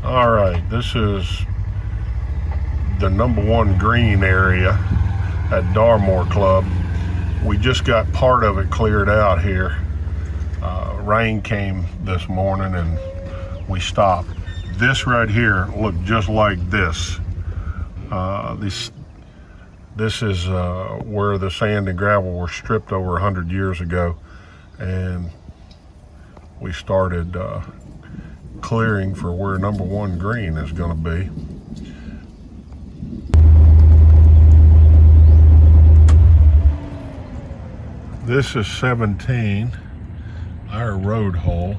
All right, this is the number one green area at Darmore Club. We just got part of it cleared out here. Rain came this morning and we stopped. This right here looked just like this. This is where the sand and gravel were stripped over 100 years ago, and we started clearing for where number one green is going to be. This is 17, our road hole.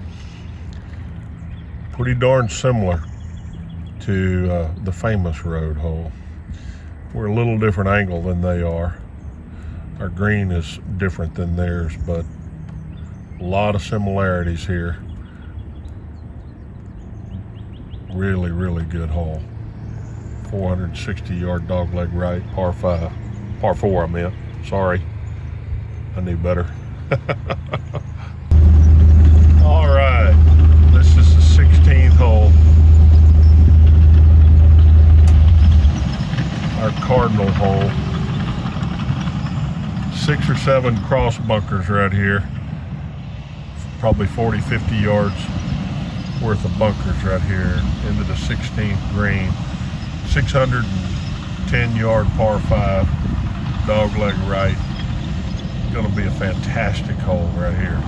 Pretty darn similar to the famous road hole. We're a little different angle than they are. Our green is different than theirs, but a lot of similarities here. Really, really good hole. 460-yard dogleg right, par 5. Par 4, I meant. Sorry. I knew better. All right. This is the 16th hole. Our cardinal hole. 6 or 7 cross bunkers right here. Probably 40, 50 yards worth of bunkers right here into the 16th green. 610-yard par 5, dogleg right. Going to be a fantastic hole right here.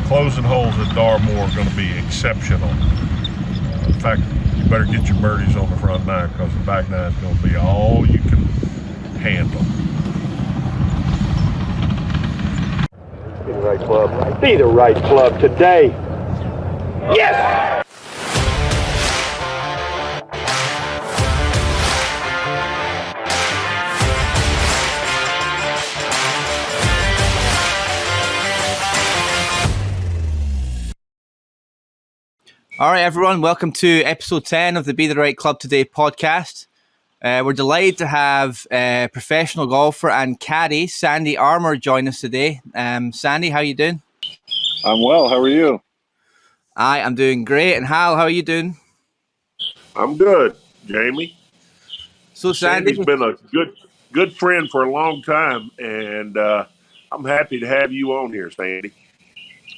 Closing holes at Darmore are going to be exceptional. In fact, you better get your birdies on the front nine, because the back nine is going to be all you can handle. Be the right club. Be the right club today. Yes! All right, everyone. Welcome to episode 10 of the Be the Right Club Today podcast. We're delighted to have professional golfer and caddy Sandy Armour join us today. Sandy, how you doing? I'm well. How are you? I am doing great. And Hal, how are you doing? I'm good, Jamie. So Sandy's been a good friend for a long time, and I'm happy to have you on here, Sandy.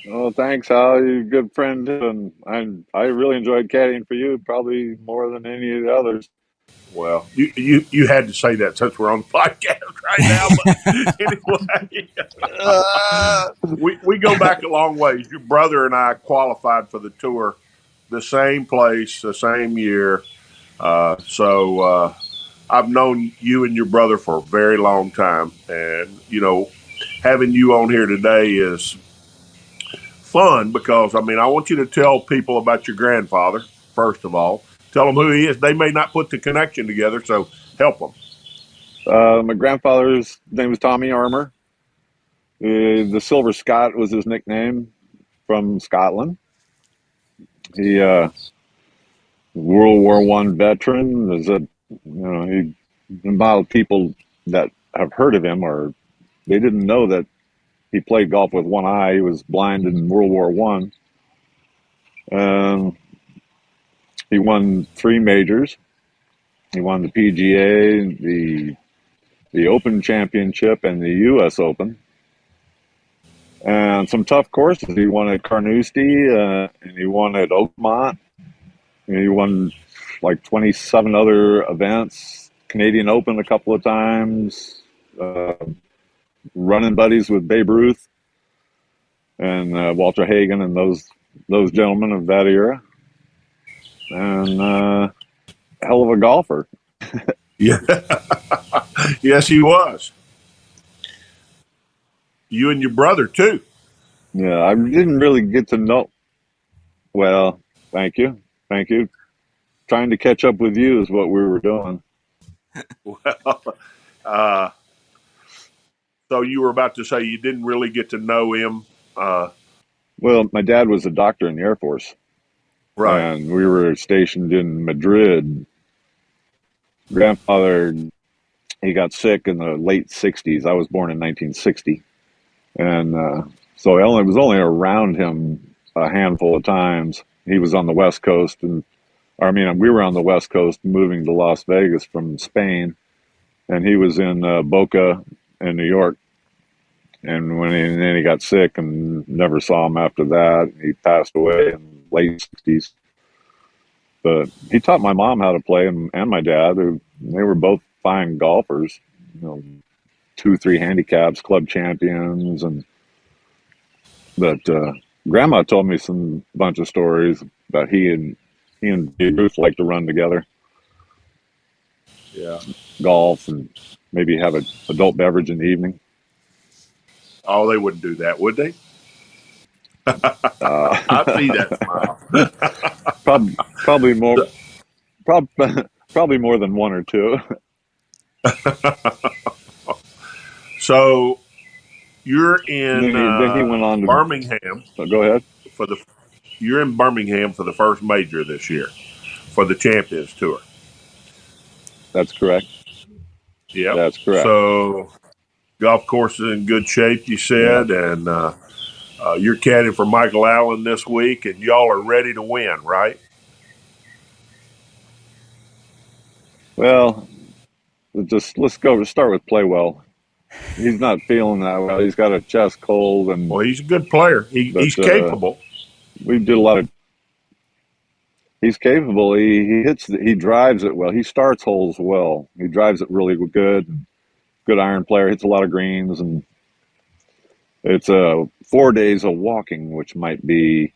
Oh, thanks, Hal. You're a good friend, too, and I really enjoyed caddying for you, probably more than any of the others. Well, you had to say that since we're on the podcast right now. But anyway, we go back a long ways. Your brother and I qualified for the tour, the same place, the same year. So I've known you and your brother for a very long time, and having you on here today is fun because I want you to tell people about your grandfather first of all. Tell them who he is. They may not put the connection together, so help them. My grandfather's name was Tommy Armour. The Silver Scot was his nickname, from Scotland. He World War I veteran. A lot of people that have heard of him they didn't know that he played golf with one eye. He was blind in World War I. He won 3 majors. He won the PGA, the Open Championship, and the U.S. Open. And some tough courses. He won at Carnoustie, and he won at Oakmont. And he won like 27 other events. Canadian Open a couple of times. Running buddies with Babe Ruth and Walter Hagen and those gentlemen of that era. And hell of a golfer. Yeah. Yes, he was. You and your brother, too. Yeah, I didn't really get to know. Well, thank you. Trying to catch up with you is what we were doing. Well, so you were about to say you didn't really get to know him. Well, my dad was a doctor in the Air Force. Right. And we were stationed in Madrid. Grandfather, he got sick in the late 60s. I was born in 1960. And so I was only around him a handful of times. he was on the West Coast, and we were on the West Coast moving to Las Vegas from Spain, and he was in Boca in New York. And then he got sick and never saw him after that. He passed away in late 60s. But he taught my mom how to play, and my dad. They were both fine golfers, 2-3 handicaps, club champions, but Grandma told me some bunch of stories about he and Babe Ruth like to run together, Yeah. golf, and maybe have an adult beverage in the evening. Oh, they wouldn't do that, would they? I see that smile. Probably more. Probably more than one or two. So you're in Then he went on to Birmingham. So go ahead. You're in Birmingham for the first major this year for the Champions Tour. That's correct. Yeah, that's correct. So golf course is in good shape, you said, and you're caddying for Michael Allen this week, and y'all are ready to win, right? Well, let's start with play well. He's not feeling that well. He's got a chest cold, and well, he's a good player. He's capable. We did a lot of. He's capable. He drives it well. He starts holes well. He drives it really good. Good iron player. Hits a lot of greens, and it's 4 days of walking, which might be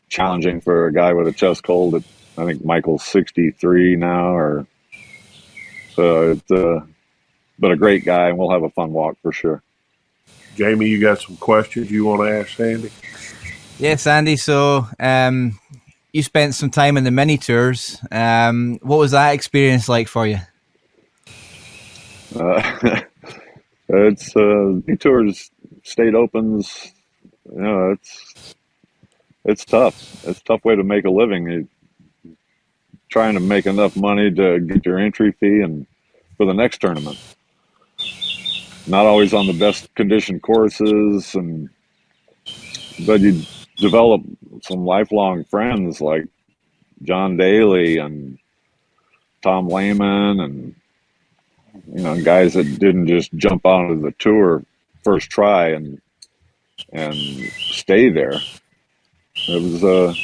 challenging for a guy with a chest cold. I think Michael's 63 now, but a great guy, and we'll have a fun walk for sure. Jamie, you got some questions you want to ask Sandy? Yes, Andy. So you spent some time in the mini tours. What was that experience like for you? It's mini tours, state opens. It's tough. It's a tough way to make a living. You're trying to make enough money to get your entry fee and for the next tournament. Not always on the best conditioned courses, but you develop some lifelong friends like John Daly and Tom Lehman, and guys that didn't just jump onto the tour first try and stay there. It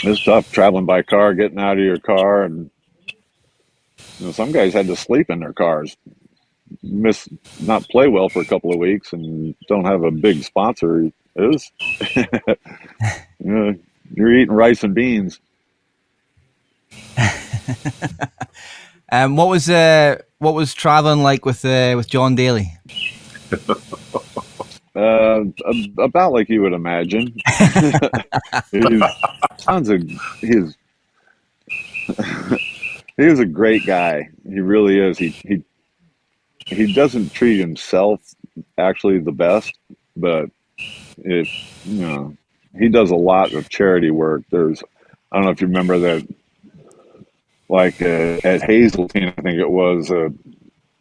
was tough traveling by car, getting out of your car, and some guys had to sleep in their cars, not play well for a couple of weeks, and don't have a big sponsor. It was, you're eating rice and beans. What was traveling like with John Daly? About like you would imagine. He was a great guy. He really is. He doesn't treat himself actually the best, but he does a lot of charity work. I don't know if you remember that, like at Hazeltine, I think it was,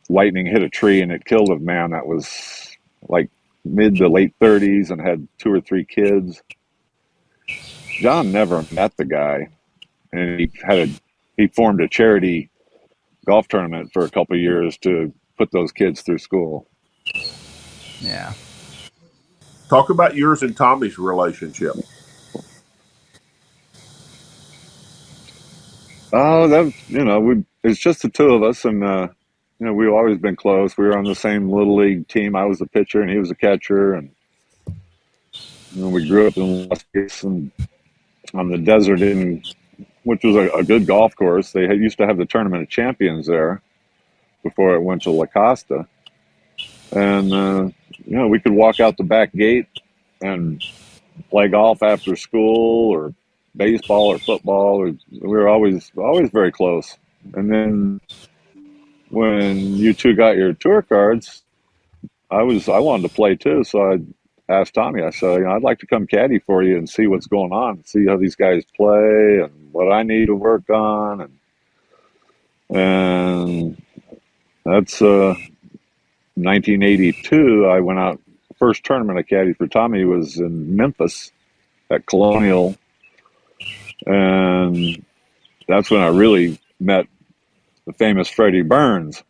lightning hit a tree and it killed a man that was like mid to late 30s and had 2 or 3 kids. John never met the guy, and he formed a charity golf tournament for a couple of years to put those kids through school. Yeah. Talk about yours and Tommy's relationship. Oh, it's just the two of us, and we've always been close. We were on the same little league team. I was a pitcher and he was a catcher, and we grew up in Las Vegas and on the desert which was a good golf course. They used to have the Tournament of Champions there before it went to La Costa. And, we could walk out the back gate and play golf after school or baseball or football. We were always very close. And then when you two got your tour cards, I wanted to play too. So I asked Tommy, I said, I'd like to come caddy for you and see what's going on, see how these guys play and what I need to work on. And that's 1982. I went out. First tournament I caddied for Tommy was in Memphis, at Colonial, and that's when I really met the famous Freddie Burns.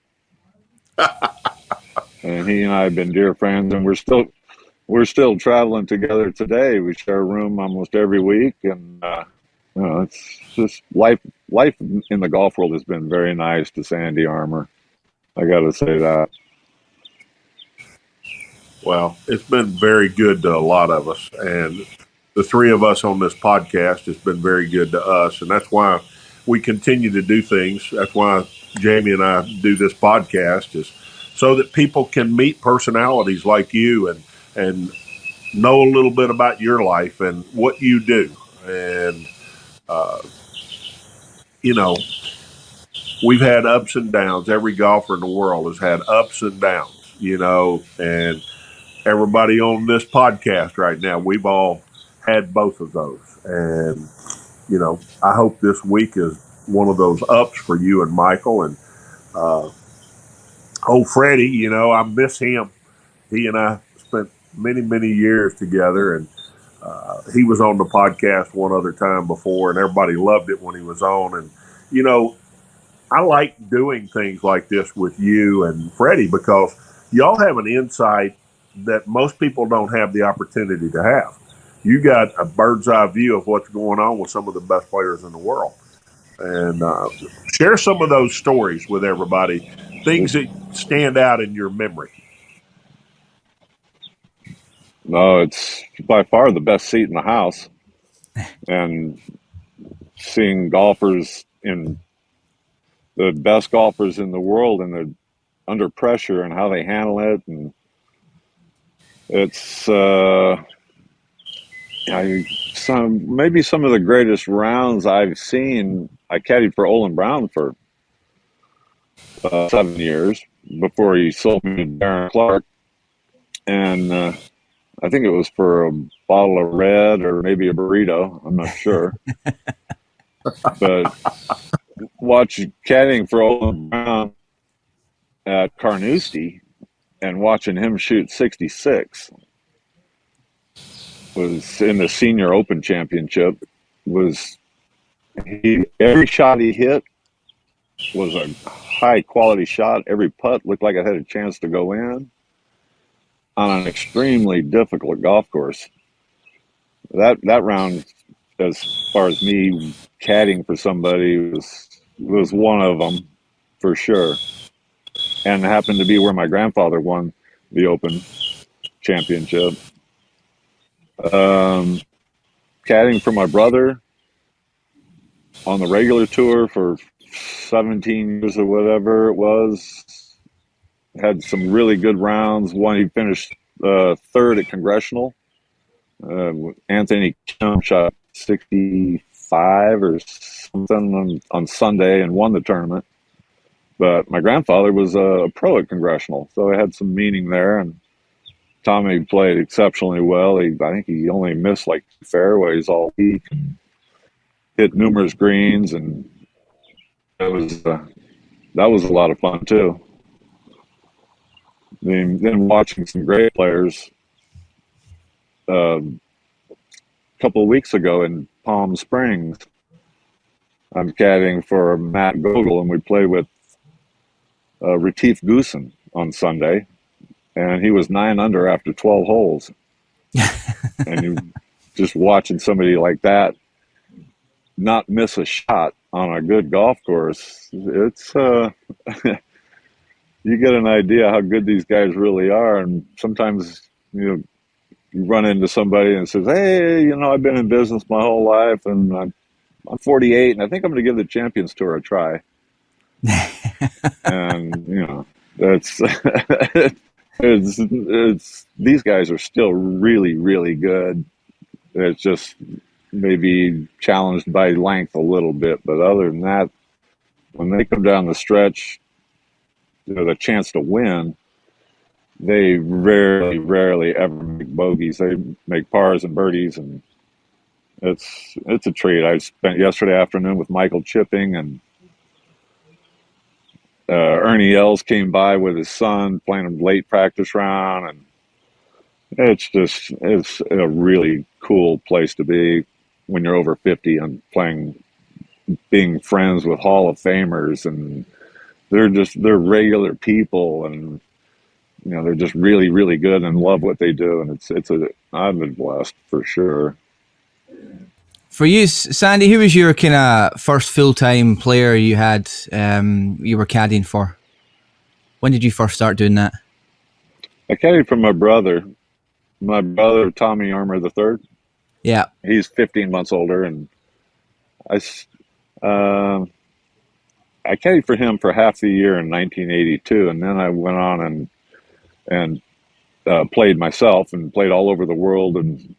And he and I have been dear friends, and we're still traveling together today. We share a room almost every week, and it's just life. Life in the golf world has been very nice to Sandy Armour. I got to say that. Well, it's been very good to a lot of us, and the three of us on this podcast has been very good to us, and that's why we continue to do things. That's why Jamie and I do this podcast, is so that people can meet personalities like you and know a little bit about your life and what you do. And you know, we've had ups and downs. Every golfer in the world has had ups and downs, and everybody on this podcast right now, we've all had both of those. And, I hope this week is one of those ups for you and Michael. And Freddie, I miss him. He and I spent many, many years together. And he was on the podcast one other time before, and everybody loved it when he was on. And, I like doing things like this with you and Freddie because y'all have an insight that most people don't have the opportunity to have. You got a bird's eye view of what's going on with some of the best players in the world. And share some of those stories with everybody, things that stand out in your memory. No, it's by far the best seat in the house. And seeing golfers the best golfers in the world and they're under pressure and how they handle it. And it's maybe some of the greatest rounds I've seen. I caddied for Olin Brown for 7 years before he sold me to Darren Clark. And I think it was for a bottle of red or maybe a burrito. I'm not sure. But caddying for Olin Brown at Carnoustie and watching him shoot 66 was in the Senior Open Championship. Every shot he hit was a high quality shot. Every putt looked like it had a chance to go in on an extremely difficult golf course. That round, as far as me caddying for somebody, was one of them for sure. And it happened to be where my grandfather won the Open Championship. Caddying for my brother on the regular tour for 17 years or whatever it was. Had some really good rounds. One, he finished third at Congressional. Anthony Kim shot 65 or something on Sunday and won the tournament. But my grandfather was a pro at Congressional, so it had some meaning there. And Tommy played exceptionally well. I think he only missed like fairways all week, hit numerous greens, and that was a lot of fun too. Then watching some great players. A couple of weeks ago in Palm Springs, I'm caddying for Matt Gogol, and we played with Retief Goosen on Sunday, and he was 9 under after 12 holes. And you just watching somebody like that not miss a shot on a good golf course, it's you get an idea how good these guys really are. And sometimes you run into somebody and says, "Hey, I've been in business my whole life, and I'm 48, and I think I'm going to give the Champions Tour a try." And that's it's these guys are still really, really good. It's just maybe challenged by length a little bit, but other than that, when they come down the stretch, the chance to win, they rarely ever make bogeys. They make pars and birdies, and it's a treat. I spent yesterday afternoon with Michael Chipping, and Ernie Els came by with his son, playing a late practice round, and It's a really cool place to be when you're over 50 and playing, being friends with Hall of Famers, and they're regular people, and they're just really, really good and love what they do, and I've been blessed for sure. For you, Sandy, who was your kind of first full-time player you had, you were caddying for? When did you first start doing that? I caddied for my brother, Tommy Armour the third. Yeah. He's 15 months older, and I caddied for him for half the year in 1982, and then I went on and played myself, and played all over the world in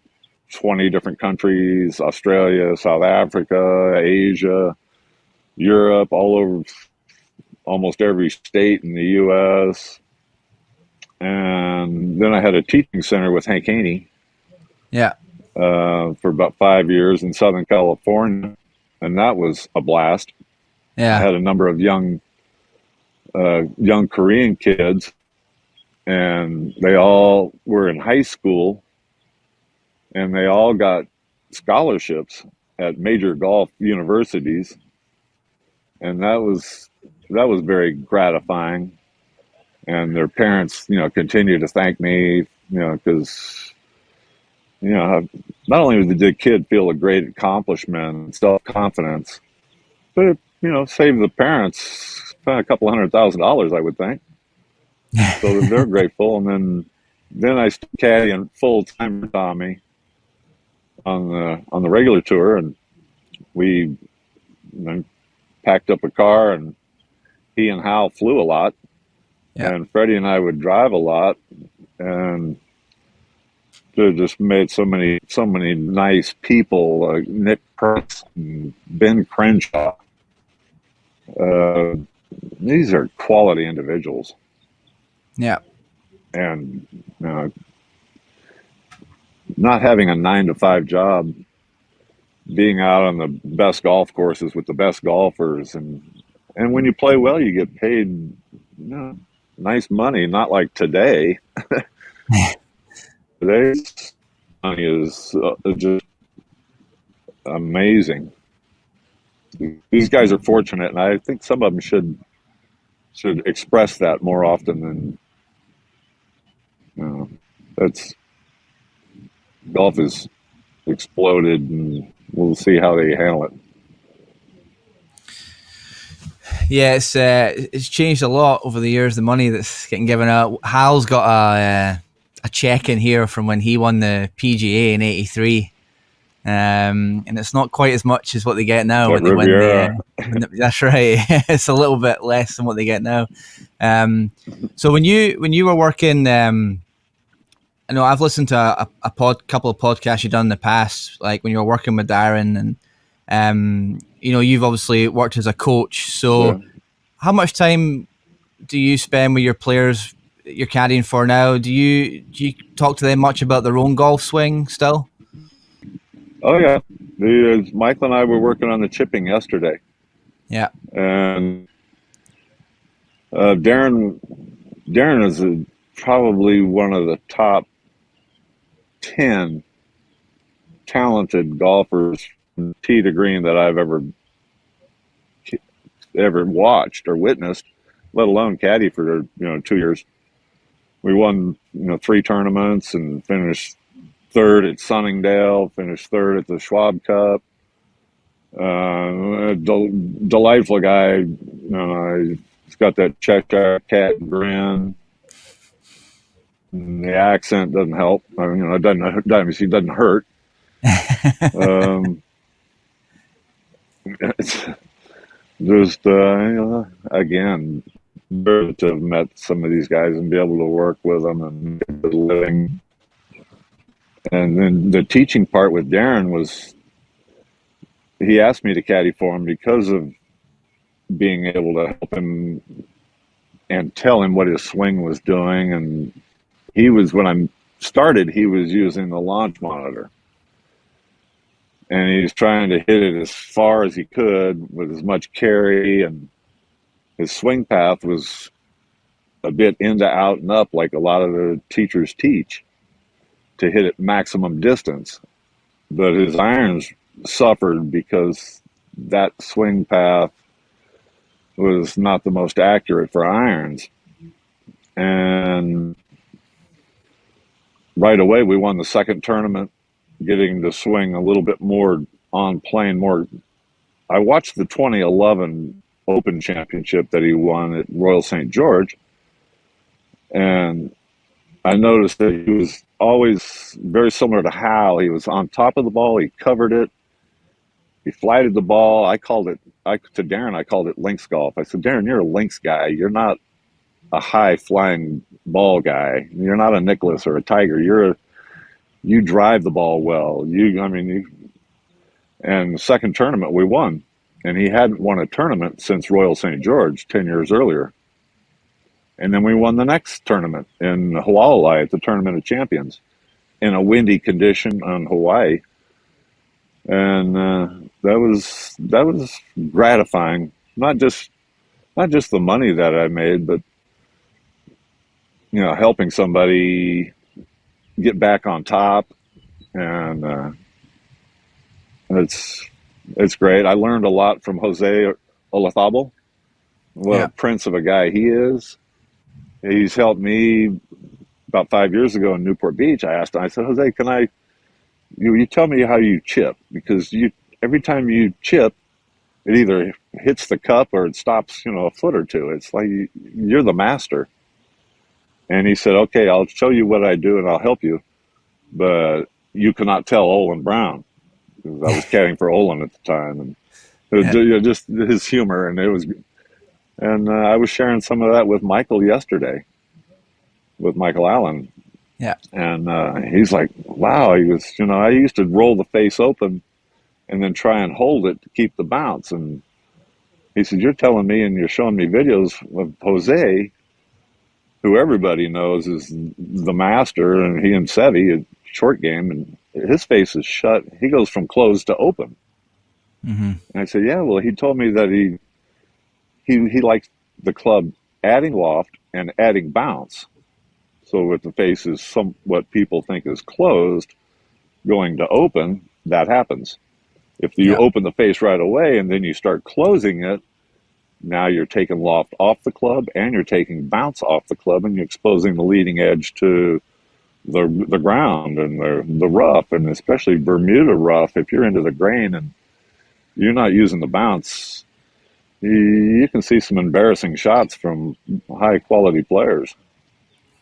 20 different countries: Australia, South Africa, Asia, Europe, all over, almost every state in the U.S. And then I had a teaching center with Hank Haney. Yeah. For about 5 years in Southern California, and that was a blast. Yeah. I had a number of young Korean kids, and they all were in high school, and they all got scholarships at major golf universities, and that was very gratifying. And their parents, continue to thank me, because not only did the kid feel a great accomplishment and self-confidence, but it, saved the parents a couple $100,000, I would think. So they're grateful. And then I started caddying full time for Tommy on the regular tour, and we packed up a car, and he and Hal flew a lot. Yeah. And Freddie and I would drive a lot, and they just made so many nice people, Nick Kurtz and Ben Crenshaw. These are quality individuals. Yeah. And not having a 9-to-5 job, being out on the best golf courses with the best golfers, and when you play well, you get paid nice money, not like today. Today's money is just amazing. These guys are fortunate, and I think some of them should express that more often than that's golf has exploded, and we'll see how they handle it. Yeah, it's changed a lot over the years. The money that's getting given out. Hal's got a check in here from when he won the PGA in '83, and it's not quite as much as what they get now when they win the. That's right. It's a little bit less than what they get now. So when you were working, I know I've listened to a couple of podcasts you've done in the past, like when you were working with Darren, and you've obviously worked as a coach. So how much time do you spend with your players you're caddying for now? Do you talk to them much about their own golf swing still? Oh yeah, Michael and I were working on the chipping yesterday. Yeah, and Darren is probably one of the top 10 talented golfers from tee to green that I've ever watched or witnessed, let alone caddy for 2 years. We won 3 tournaments and finished third at Sunningdale, finished third at the Schwab Cup. Delightful guy. He's got that Cheshire cat grin. And the accent doesn't help. It doesn't hurt. It's just again, to have met some of these guys and be able to work with them and make a living. And then the teaching part with Darren was, he asked me to caddy for him because of being able to help him and tell him what his swing was doing. And when I started, he was using the launch monitor. And he was trying to hit it as far as he could with as much carry, and his swing path was a bit into, out, and up, like a lot of the teachers teach. to hit at maximum distance, but his irons suffered because that swing path was not the most accurate for irons. And right away, we won the second tournament, getting to swing a little bit more on plane. I watched the 2011 Open Championship that he won at Royal St. George, and I noticed that he was always very similar to Hal. He was on top of the ball. He covered it. He flighted the ball. To Darren, I called it links golf. I said, Darren, you're a links guy. You're not a high flying ball guy. You're not a Nicklaus or a Tiger. You drive the ball well. And the second tournament we won, and he hadn't won a tournament since Royal St. George 10 years earlier. And then we won the next tournament in Hualalai at the Tournament of Champions in a windy condition on Hawaii. And that was gratifying. Not just the money that I made, but helping somebody get back on top, and it's great. I learned a lot from Jose Olazabal. What a prince of a guy he is. He's helped me. About 5 years ago in Newport Beach, I asked him, I said, Jose, can you tell me how you chip? Because every time you chip, it either hits the cup or it stops, a foot or two. It's like you're the master. And he said, okay, I'll show you what I do and I'll help you. But you cannot tell Olin Brown. Because I was caddying for Olin at the time. And it was just his humor. And I was sharing some of that with Michael yesterday, with Michael Allen. Yeah. And he's like, wow, he was, I used to roll the face open and then try and hold it to keep the bounce. And he said, you're telling me and you're showing me videos of Jose, who everybody knows is the master, and he and Seve, a short game, and his face is shut. He goes from closed to open. Mm-hmm. And I said, yeah, well, he told me that he likes the club adding loft and adding bounce. So if the face is what people think is closed, going to open, that happens. If you open the face right away and then you start closing it, now you're taking loft off the club and you're taking bounce off the club, and you're exposing the leading edge to the ground and the rough, and especially Bermuda rough. If you're into the grain and you're not using the bounce, you can see some embarrassing shots from high quality players.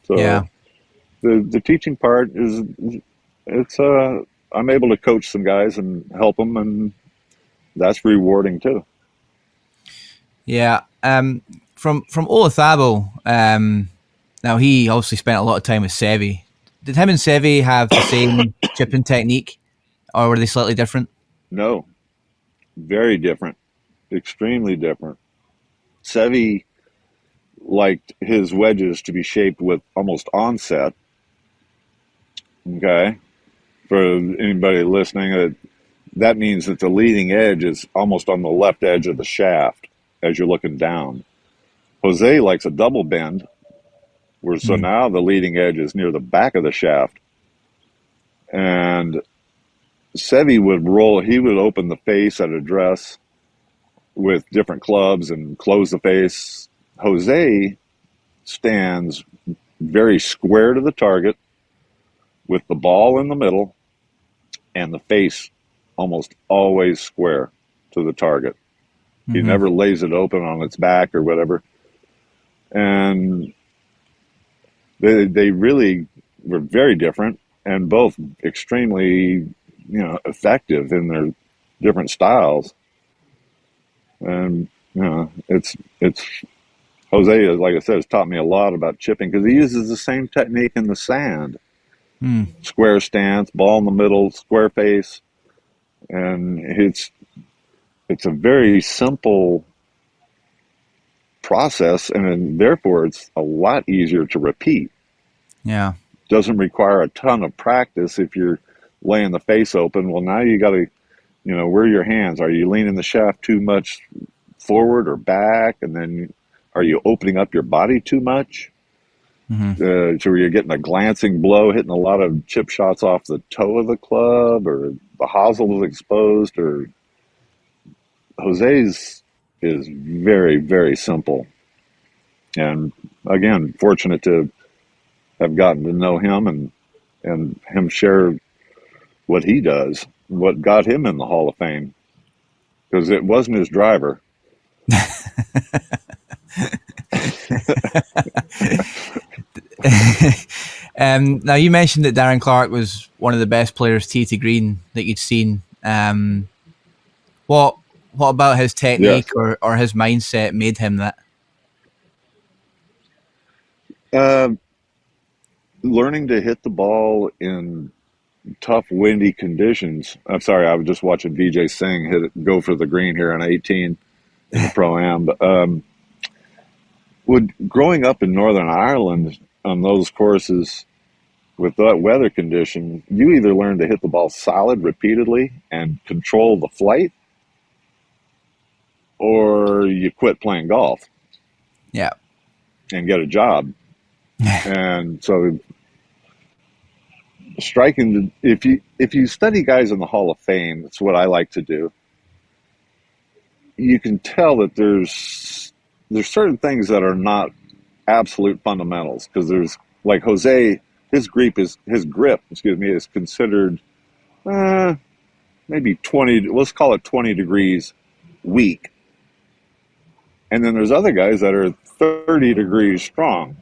So the teaching part is I'm able to coach some guys and help them, and that's rewarding too. Yeah. From Olazabal, now he obviously spent a lot of time with Seve. Did him and Seve have the same chipping technique, or were they slightly different? No, very different, extremely different. Seve liked his wedges to be shaped with almost onset. Okay, for anybody listening, that means that the leading edge is almost on the left edge of the shaft as you're looking down. Jose likes a double bend, so now the leading edge is near the back of the shaft. And Seve would open the face at address with different clubs and close the face. Jose stands very square to the target with the ball in the middle and the face almost always square to the target. He never lays it open on its back or whatever. And they really were very different, and both extremely, effective in their different styles. And, it's Jose, like I said, has taught me a lot about chipping, because he uses the same technique in the sand. Square stance, ball in the middle, square face. And it's a very simple process, and therefore it's a lot easier to repeat. Yeah. Doesn't require a ton of practice. If you're laying the face open, well, now you got to, where are your hands? Are you leaning the shaft too much forward or back? And then are you opening up your body too much? So you're getting a glancing blow, hitting a lot of chip shots off the toe of the club, or the hosel was exposed, or Jose's is very, very simple. And again, fortunate to have gotten to know him and him share what he does, what got him in the Hall of Fame, because it wasn't his driver. Now, you mentioned that Darren Clarke was one of the best players tee to green that you'd seen. What about his technique or his mindset made him that? Learning to hit the ball in tough, windy conditions. I'm sorry, I was just watching Vijay Singh go for the green here on 18 in the Pro-Am. But growing up in Northern Ireland on those courses with that weather condition, you either learn to hit the ball solid repeatedly and control the flight, or you quit playing golf. Yeah. And get a job. And so striking, if you study guys in the Hall of Fame, that's what I like to do. You can tell that there's certain things that are not absolute fundamentals, because there's, like, Jose, his grip is considered maybe 20, let's call it 20 degrees weak. And then there's other guys that are 30 degrees strong.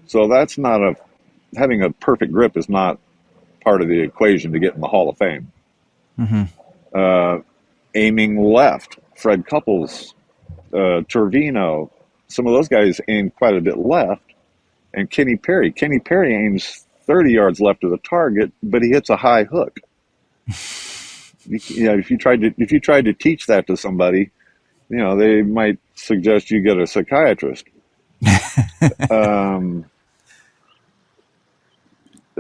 So that's not having a perfect grip is not part of the equation to get in the Hall of Fame. Aiming left, Fred Couples, Trevino, some of those guys aim quite a bit left. And Kenny Perry aims 30 yards left of the target, but he hits a high hook. If you tried to teach that to somebody, they might suggest you get a psychiatrist.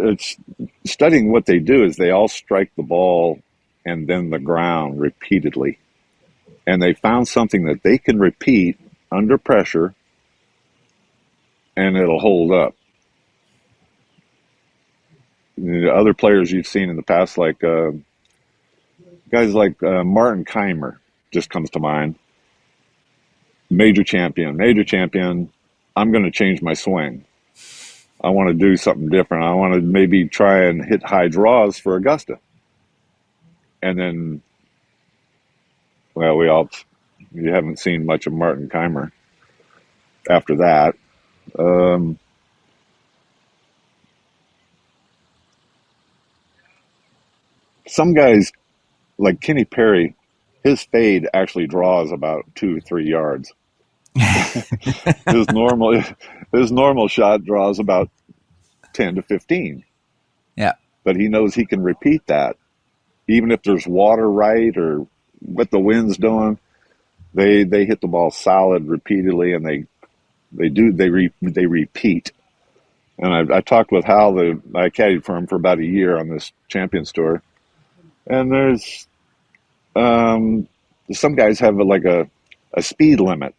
It's studying what they do is they all strike the ball and then the ground repeatedly. And they found something that they can repeat under pressure and it'll hold up. Other players you've seen in the past, like guys like Martin Keimer just comes to mind. Major champion. I'm going to change my swing. I want to do something different. I want to maybe try and hit high draws for Augusta. And then, well, you haven't seen much of Martin Keimer after that. Some guys, like Kenny Perry, his fade actually draws about 2 or 3 yards. His normal shot draws about 10 to 15. Yeah. But he knows he can repeat that. Even if there's water right or what the wind's doing, they hit the ball solid repeatedly, and they repeat. And I talked with Hal, I caddied for him for about a year on this Champions Tour. And there's some guys have a speed limit.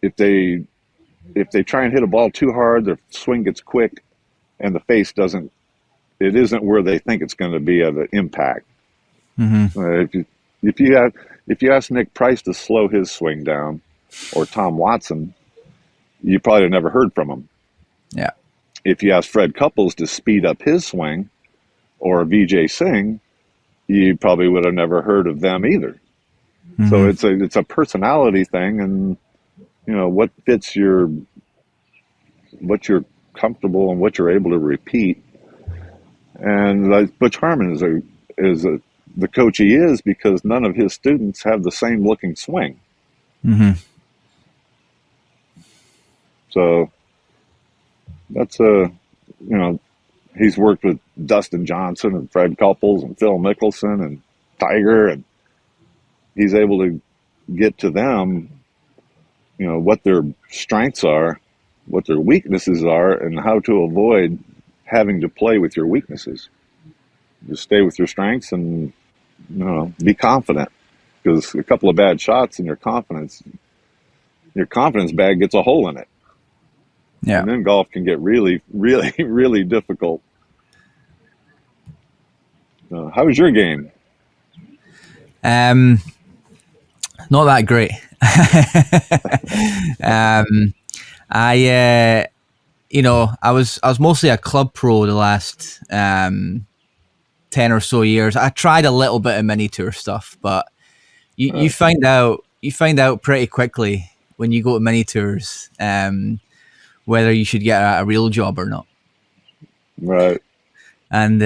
If they try and hit a ball too hard, their swing gets quick, and the face isn't where they think it's going to be at an impact. If you ask Nick Price to slow his swing down, or Tom Watson, you probably never heard from him. Yeah. If you ask Fred Couples to speed up his swing, or Vijay Singh, you probably would have never heard of them either. So it's a personality thing, and what fits what you're comfortable and what you're able to repeat. And Butch Harmon is the coach he is because none of his students have the same looking swing. So that's he's worked with Dustin Johnson and Fred Couples and Phil Mickelson and Tiger, and he's able to get to them, what their strengths are, what their weaknesses are, and how to avoid having to play with your weaknesses. Just stay with your strengths and, be confident, because a couple of bad shots and your confidence, your confidence bag gets a hole in it. Yeah. And then golf can get really, really, really difficult. How was your game? Not that great. I was mostly a club pro the last 10 or so years. I tried a little bit of mini tour stuff, but you find out pretty quickly when you go to mini tours whether you should get a real job or not. Right. And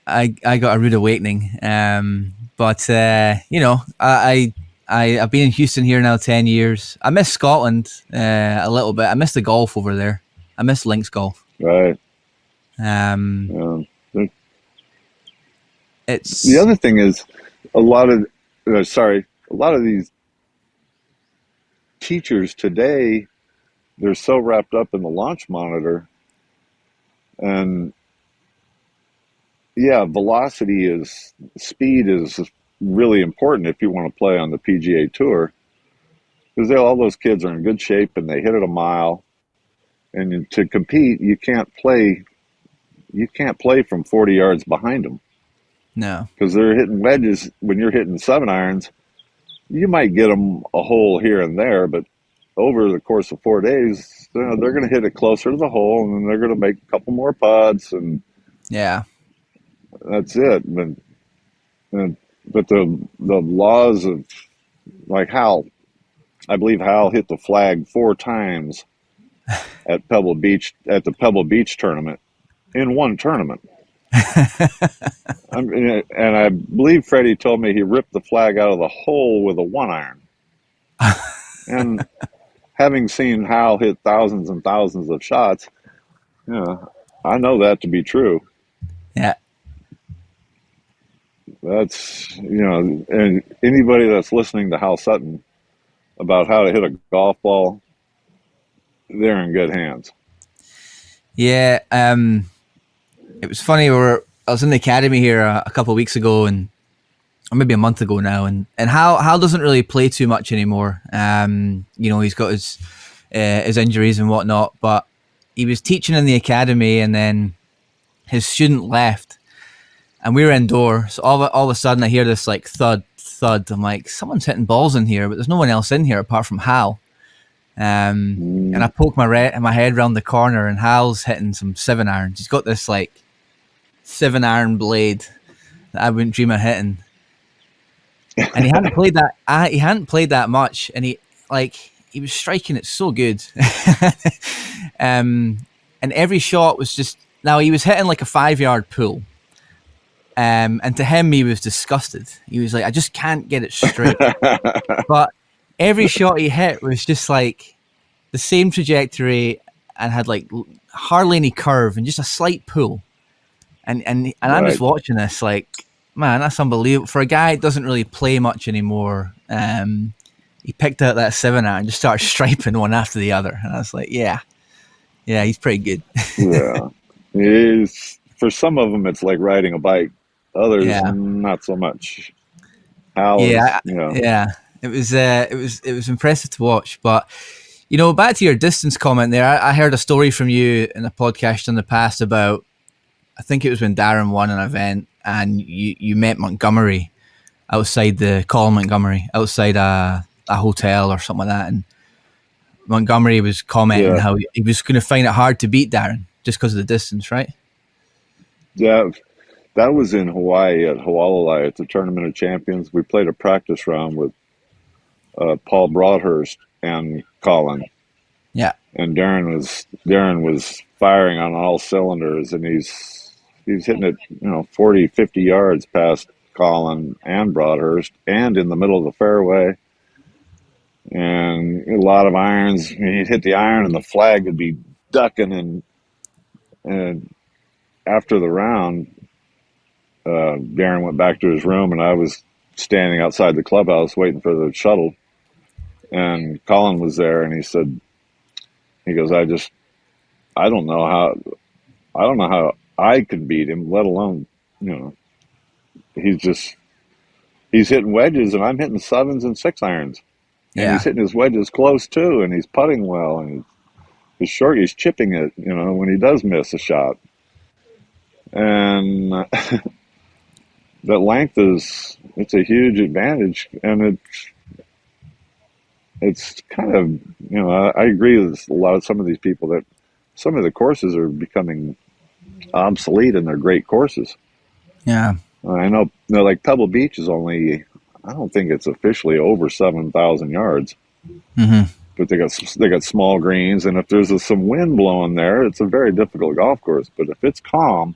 I got a rude awakening. But I've been in Houston here now 10 years. I miss Scotland a little bit. I miss the golf over there. I miss links golf. Right. It's the other thing is a lot of these teachers today, they're so wrapped up in the launch monitor, and speed is really important if you want to play on the PGA Tour, because all those kids are in good shape and they hit it a mile, and to compete you can't play from 40 yards behind them. No, because they're hitting wedges. When you're hitting 7-irons, you might get them a hole here and there, but over the course of 4 days, they're going to hit it closer to the hole, and then they're going to make a couple more putts, and yeah, that's it. But the laws of, like, I believe Hal hit the flag 4 times at Pebble Beach, at the Pebble Beach tournament, in one tournament. And I believe Freddie told me he ripped the flag out of the hole with a 1-iron. And having seen Hal hit thousands and thousands of shots, I know that to be true. Yeah. That's, and anybody that's listening to Hal Sutton about how to hit a golf ball, they're in good hands. Yeah. It was funny. I was in the academy here a couple of weeks ago, or maybe a month ago now, and Hal doesn't really play too much anymore. He's got his injuries and whatnot, but he was teaching in the academy, and then his student left, and we were indoors. So all of a sudden, I hear this like thud. I'm like, someone's hitting balls in here, but there's no one else in here apart from Hal. And I poke my head around the corner, and Hal's hitting some 7-irons. He's got this like 7-iron blade that I wouldn't dream of hitting, and he hadn't played that. He hadn't played that much, and he was striking it so good. And every shot was just. Now he was hitting like a 5-yard pull, and to him he was disgusted. He was like, I just can't get it straight. But every shot he hit was just like the same trajectory and had like hardly any curve and just a slight pull. And I'm just watching this like, man, that's unbelievable. For a guy that doesn't really play much anymore, he picked out that 7-iron and just started striping one after the other. And I was like, yeah, he's pretty good. Yeah. For some of them, it's like riding a bike. Others, not so much. It was impressive to watch. But back to your distance comment there, I heard a story from you in a podcast in the past about, I think it was when Darren won an event and you met Montgomery outside Colin Montgomery outside a hotel or something like that, and Montgomery was commenting how he was going to find it hard to beat Darren just because of the distance, right? Yeah, that was in Hawaii at Hualalai at the Tournament of Champions. We played a practice round with Paul Broadhurst and Colin. Yeah, and Darren was firing on all cylinders, and he's hitting it 40, 50 yards past Colin and Broadhurst, and in the middle of the fairway. And a lot of irons. He'd hit the iron, and the flag would be ducking. And after the round, Darren went back to his room, and I was standing outside the clubhouse waiting for the shuttle. And Colin was there, and he goes, I don't know how I could beat him, let alone, he's hitting wedges, and I'm hitting 7s and 6-irons. And he's hitting his wedges close too, and he's putting well, and he's short. He's chipping it, when he does miss a shot. And that length it's a huge advantage, and it's kind of, I agree with some of these people that some of the courses are becoming obsolete, and they're great courses. Yeah. I know, like Pebble Beach is only, I don't think it's officially over 7,000 yards. Mm-hmm. But they got small greens, and if there's some wind blowing there, it's a very difficult golf course. But if it's calm,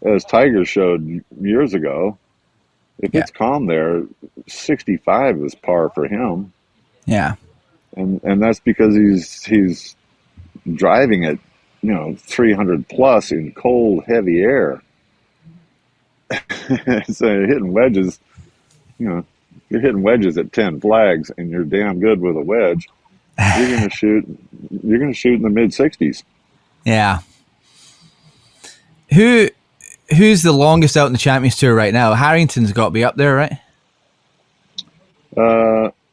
as Tiger showed years ago, if it's calm there, 65 is par for him. Yeah. And that's because he's driving it, 300 plus in cold, heavy air. So you're hitting wedges, you're hitting wedges at 10 flags, and you're damn good with a wedge. You're gonna shoot in the mid 60s. Yeah. Who's the longest out in the Champions Tour right now? Harrington's got to be up there, right?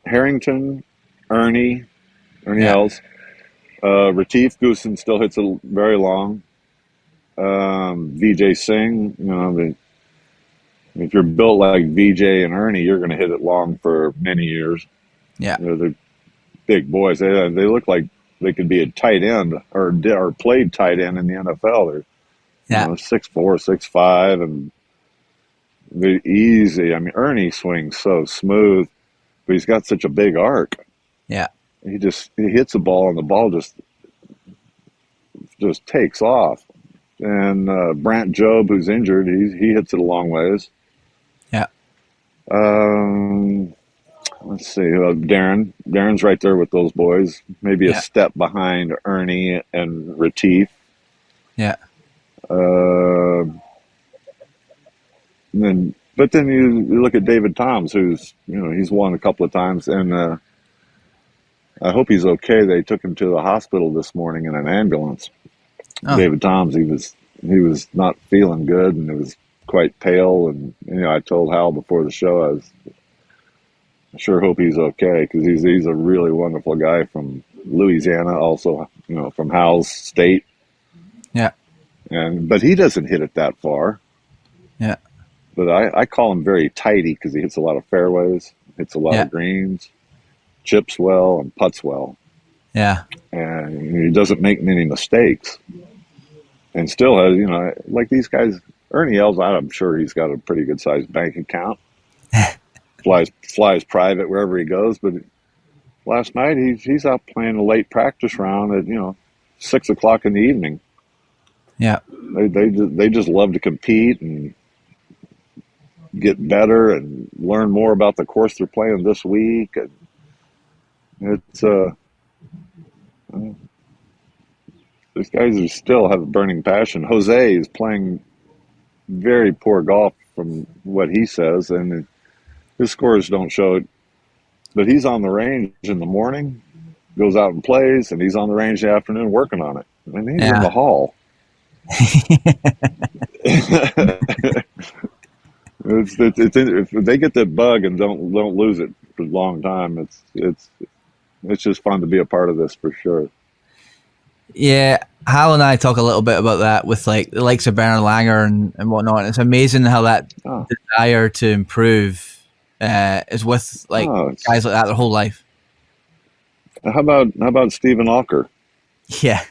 Harrington, Ernie Els. Retief Goosen still hits it very long. Vijay Singh, if you're built like Vijay and Ernie, you're going to hit it long for many years. Yeah. They're big boys. They look like they could be a tight end or played tight end in the NFL. They're 6'4", 6'5", and they're easy. I mean, Ernie swings so smooth, but he's got such a big arc. Yeah. He hits the ball, and the ball just takes off. And Brant Jobe, who's injured, he hits it a long ways. Yeah. Let's see. Darren's right there with those boys. Maybe a step behind Ernie and Retief. Yeah. But then you look at David Toms, who's he's won a couple of times, and I hope he's okay. They took him to the hospital this morning in an ambulance. Oh. David Toms, he was not feeling good, and it was quite pale. And I told Hal before the show, I sure hope he's okay, because he's a really wonderful guy from Louisiana, also from Hal's state. Yeah. But he doesn't hit it that far. Yeah. But I call him very tighty, because he hits a lot of fairways, hits a lot of greens, chips well, and putts well. Yeah. And he doesn't make many mistakes. And still has, like these guys, Ernie Els, I'm sure he's got a pretty good sized bank account. flies private wherever he goes. But last night he's out playing a late practice round at 6:00 in the evening. Yeah. They just love to compete and get better and learn more about the course they're playing this week. And it's these guys still have a burning passion. Jose is playing very poor golf from what he says, and his scores don't show it. But he's on the range in the morning, goes out and plays, and he's on the range in the afternoon working on it. And he's in the hall. If they get that bug and don't lose it for a long time, it's just fun to be a part of this for sure. Yeah, Hal and I talk a little bit about that with like the likes of Bernard Langer and whatnot. It's amazing how that desire to improve is with guys like that their whole life. How about Stephen Alker? Yeah,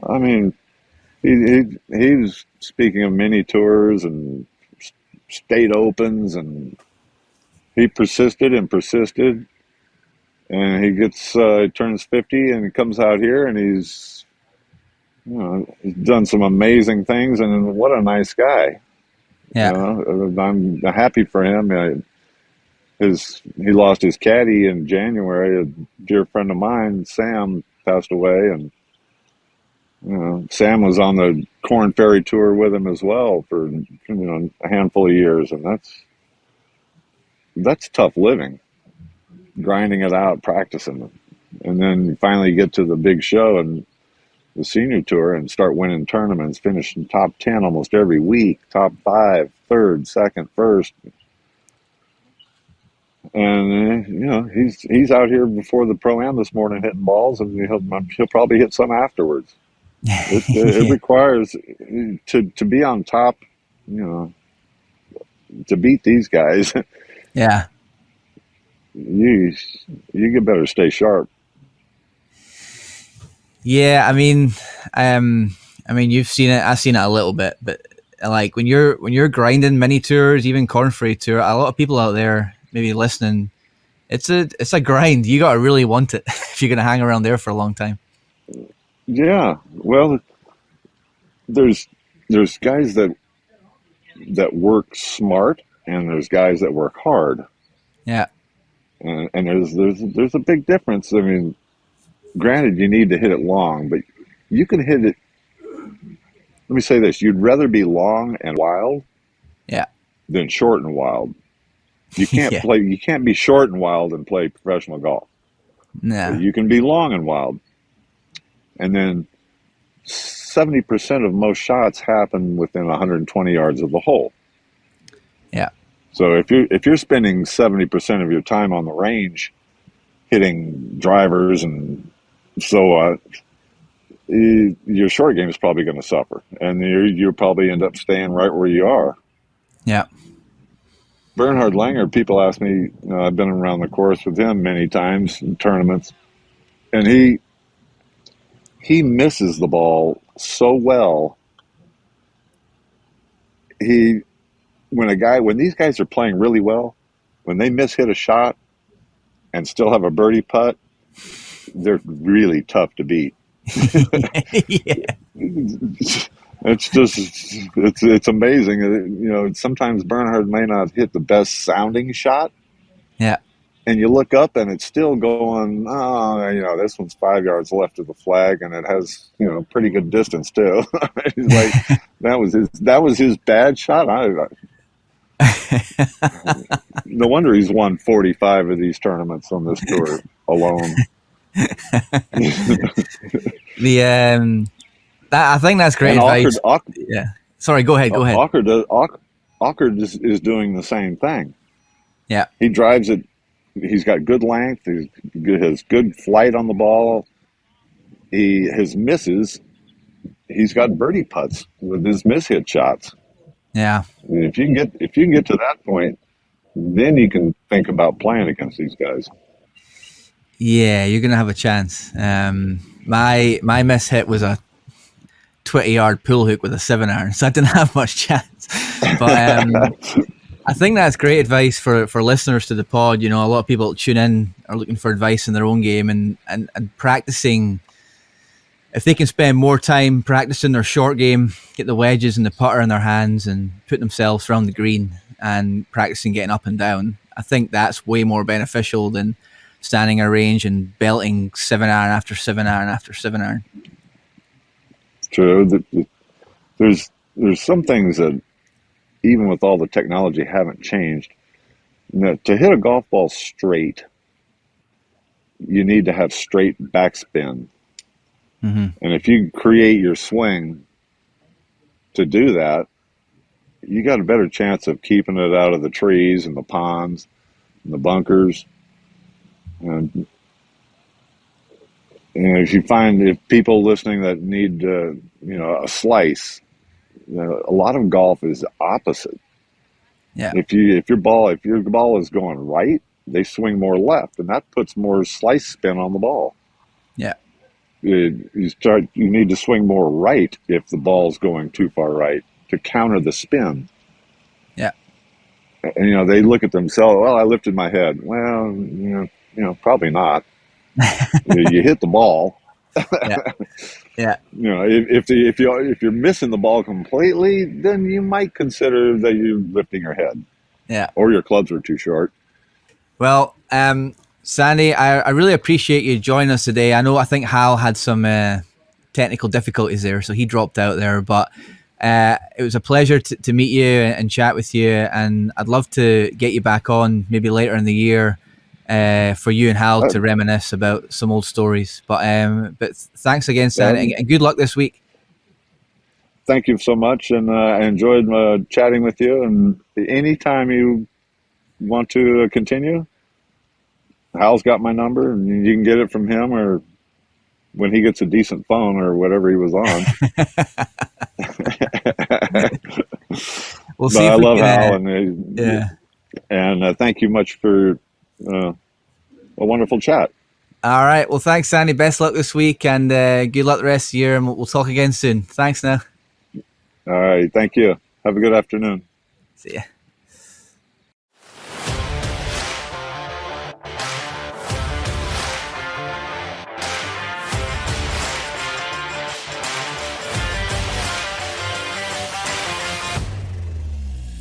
I mean, he's speaking of mini tours and state opens, and he persisted, and he turns 50 and he comes out here, and he's done some amazing things, and what a nice guy. Yeah. I'm happy for him. He lost his caddy in January. A dear friend of mine, Sam, passed away, and Sam was on the Corn Ferry Tour with him as well for a handful of years, and that's tough living, grinding it out, practicing, and then you finally get to the big show and the senior tour and start winning tournaments, finishing top 10 almost every week, top 5, third, second, first. and he's out here before the pro-am this morning hitting balls, and he'll probably hit some afterwards. It requires to be on top, to beat these guys. Yeah. You get better stay sharp. Yeah, I mean, you've seen it. I've seen it a little bit, but like when you're grinding mini tours, even Corn Ferry Tour, a lot of people out there maybe listening, it's a grind. You got to really want it if you're going to hang around there for a long time. Yeah, well, there's guys that work smart, and there's guys that work hard. Yeah, and there's a big difference. I mean, granted, you need to hit it long, but you can hit it. Let me say this: you'd rather be long and wild, yeah, than short and wild. You can't Yeah. play. You can't be short and wild and play professional golf. Nah. You can be long and wild, and then 70% of most shots happen within 120 yards of the hole. Yeah. So if you're spending 70% of your time on the range hitting drivers and so on, your short game is probably going to suffer, and you'll probably end up staying right where you are. Yeah. Bernhard Langer, people ask me, I've been around the course with him many times in tournaments, and he misses the ball so well. When these guys are playing really well, when they hit a shot and still have a birdie putt, they're really tough to beat. Yeah. It's just it's amazing. Sometimes Bernhard may not hit the best sounding shot. Yeah. And you look up and it's still going, this one's 5 yards left of the flag, and it has, pretty good distance too. He's like, that was his bad shot. No wonder he's won 45 of these tournaments on this tour alone. I think that's great advice. Yeah. Sorry, go ahead. Awkward is doing the same thing. Yeah. He drives it. He's got good length. He has good flight on the ball. His misses. He's got birdie putts with his mishit shots. Yeah. And if you can get to that point, then you can think about playing against these guys. Yeah, you're gonna have a chance. My miss hit was a 20-yard pull hook with a 7-iron, so I didn't have much chance. But I think that's great advice for listeners to the pod. A lot of people tune in are looking for advice in their own game and practicing. If they can spend more time practicing their short game, get the wedges and the putter in their hands and put themselves around the green and practicing getting up and down, I think that's way more beneficial than standing in a range and belting 7-iron after 7-iron after 7-iron. True. There's some things that, even with all the technology, haven't changed. To hit a golf ball straight, you need to have straight backspin. Mm-hmm. And if you create your swing to do that, you got a better chance of keeping it out of the trees and the ponds and the bunkers. And if people listening that need a slice, a lot of golf is opposite. Yeah. If your ball is going right, they swing more left, and that puts more slice spin on the ball. Yeah. You need to swing more right if the ball's going too far right to counter the spin. Yeah. And they look at themselves. Well, I lifted my head. Well, probably not. You hit the ball. Yeah. Yeah. If you're missing the ball completely, then you might consider that you're lifting your head. Yeah. Or your clubs are too short. Well, Sandy, I really appreciate you joining us today. I think Hal had some technical difficulties there, so he dropped out there. But it was a pleasure to meet you and chat with you. And I'd love to get you back on maybe later in the year for you and Hal to reminisce about some old stories. But thanks again, Sandy, and good luck this week. Thank you so much, and I enjoyed chatting with you. And anytime you want to continue, Hal's got my number, and you can get it from him or when he gets a decent phone or whatever he was on. We'll But see I if we love Hal, can. and thank you much for a wonderful chat. All right. Well, thanks, Sandy. Best luck this week, and good luck the rest of the year. And we'll talk again soon. Thanks. Now. All right, thank you. Have a good afternoon. See ya.